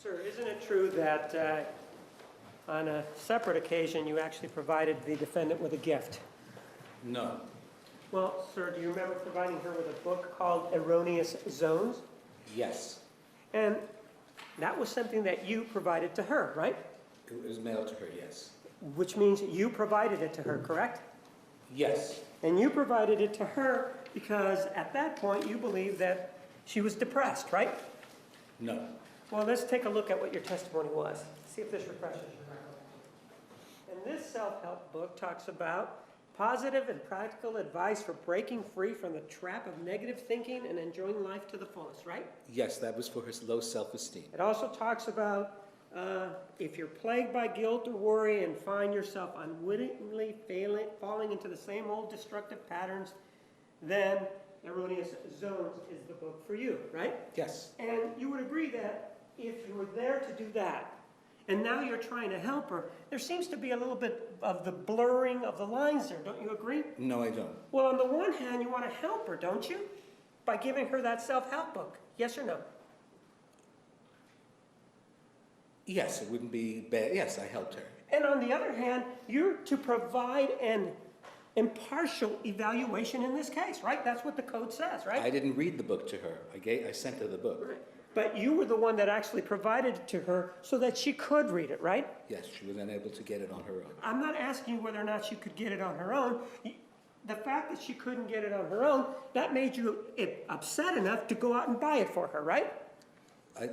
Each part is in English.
Sir, isn't it true that on a separate occasion you actually provided the defendant with a gift? No. Well, sir, do you remember providing her with a book called Erroneous Zones? Yes. And that was something that you provided to her, right? It was mailed to her, yes. Which means you provided it to her, correct? Yes. And you provided it to her because at that point you believed that she was depressed, right? No. Well, let's take a look at what your testimony was. See if this refreshes your memory. And this self-help book talks about positive and practical advice for breaking free from the trap of negative thinking and enjoying life to the fullest, right? Yes, that was for her low self-esteem. It also talks about if you're plagued by guilt or worry and find yourself unwittingly falling into the same old destructive patterns, then Erroneous Zones is the book for you, right? Yes. And you would agree that if you were there to do that, and now you're trying to help her, there seems to be a little bit of the blurring of the lines there, don't you agree? No, I don't. Well, on the one hand, you want to help her, don't you? By giving her that self-help book, yes or no? Yes, it wouldn't be bad. Yes, I helped her. And on the other hand, you're to provide an impartial evaluation in this case, right? That's what the code says, right? I didn't read the book to her. I sent her the book. Right. But you were the one that actually provided it to her so that she could read it, right? Yes, she was unable to get it on her own. I'm not asking you whether or not she could get it on her own. The fact that she couldn't get it on her own, that made you upset enough to go out and buy it for her, right?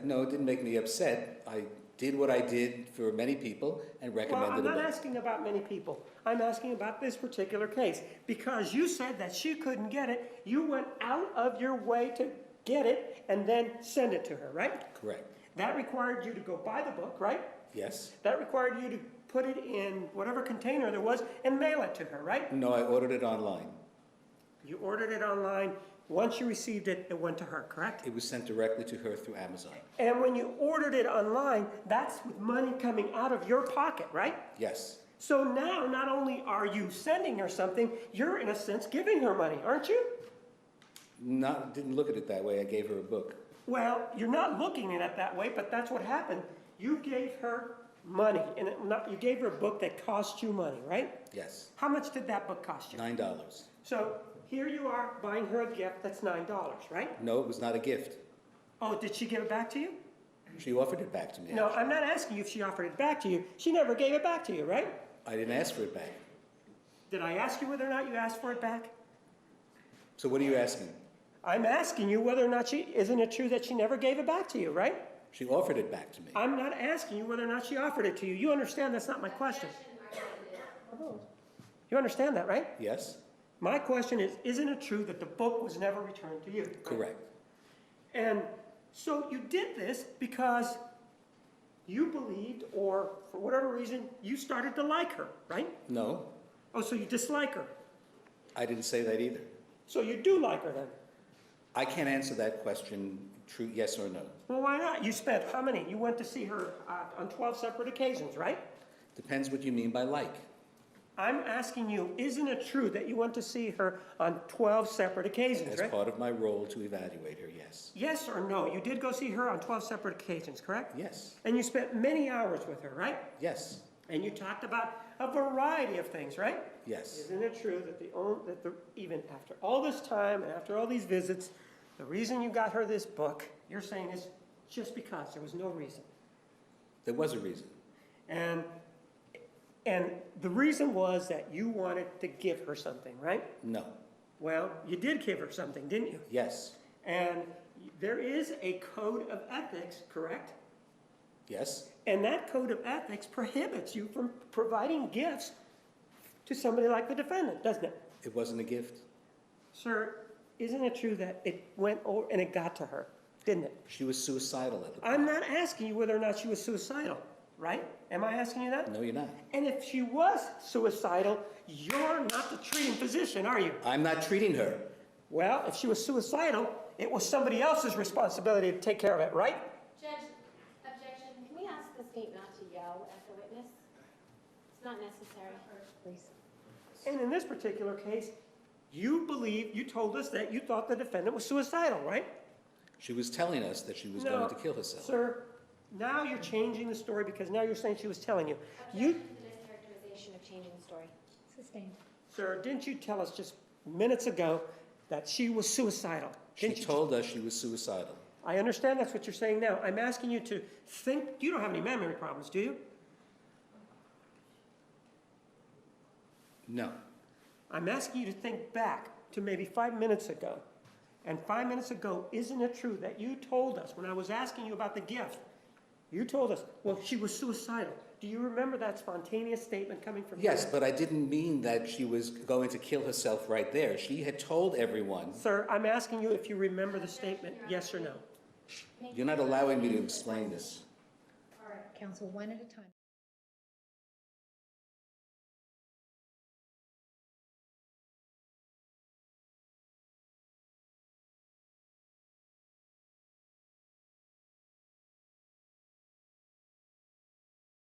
No, it didn't make me upset. I did what I did for many people and recommended Well, I'm a not book. asking about many people. I'm asking about this particular case. Because you said that she couldn't get it, you went out of your way to get it and then send it to her, right? Correct. That required you to go buy the book, right? Yes. That required you to put it in whatever container there was and mail it to her, right? No, I ordered it online. You ordered it online. Once you received it, it went to her, correct? It was sent directly to her through Amazon. And when you ordered it online, that's with money coming out of your pocket, right? Yes. So now, not only are you sending her something, you're in a sense giving her money, aren't you? Didn't look at it that way. I gave her a book. Well, you're not looking at it that way, but that's what happened. You gave her money, and you gave her a book that cost you money, right? Yes. How much did that book cost you? $9. So here you are buying her a gift that's $9, right? No, it was not a gift. Oh, did she give it back to you? She offered it back to me. No, actually. I'm not asking you if she offered it back to you. She never gave it back to you, right? I didn't ask for it back. Did I ask you whether or not you asked for it back? So what are you asking? I'm asking you whether or not isn't it true that she never gave it back to you, right? She offered it back to me. I'm not asking you whether or not she offered it to you. You understand that's not my question. You understand that, right? Yes? My question is, isn't it true that the book was never returned to you? Correct. And so you did this because you believed, or for whatever reason, you started to like her, right? No, Oh, so you dislike her. I didn't say that either. So you do like her then? I can't answer that question, true, yes or no. Well, why not? You spent how many? You went to see her on 12 separate occasions, right? Depends what you mean by like. I'm asking you, isn't it true that you went to see her on 12 separate occasions, As right? part of my role to evaluate her, yes. Yes or no? You did go see her on 12 separate occasions, correct? Yes. And you spent many hours with her, right? Yes. And you talked about a variety of things, right? Yes. Isn't it true that even after all this time and after all these visits, the reason you got her this book, you're saying is just because there was no reason. There was a reason. And the reason was that you wanted to give her something, right? No. Well, you did give her something, didn't you? Yes. And there is a code of ethics, correct? Yes. And that code of ethics prohibits you from providing gifts to somebody like the defendant, doesn't it? It wasn't a gift. Sir, isn't it true that it went over and it got to her, didn't it? She was suicidal at the time. I'm not asking you whether or not she was suicidal, right? Am I asking you that? No, you're not. And if she was suicidal, you're not the treating physician, are you? I'm not treating her. Well, if she was suicidal, it was somebody else's responsibility to take care of it, right? Judge, objection. Can we ask the state not to yell at the witness? It's not necessary. Please. And in this particular case, you told us that you thought the defendant was suicidal, right? She was telling us that she was going to kill herself. Sir, Now you're changing the story because now you're saying she was telling you. You, Objection to the mischaracterization of changing the story. Sustained. sir, didn't you tell us just minutes ago that she was suicidal? She Didn't you? told us she was suicidal. I understand that's what you're saying now. I'm asking you to think, you don't have any memory problems, do you? No. I'm asking you to think back to maybe 5 minutes ago. And 5 minutes ago, isn't it true that you told us, when I was asking you about the gift, you told us, well, she was suicidal. Do you remember that spontaneous statement coming from you? Yes, but I didn't mean that she was going to kill herself right there. She had told everyone. Sir, I'm asking you if you remember the statement, yes or no. You're not allowing me to explain this. All right, counsel, one at a time.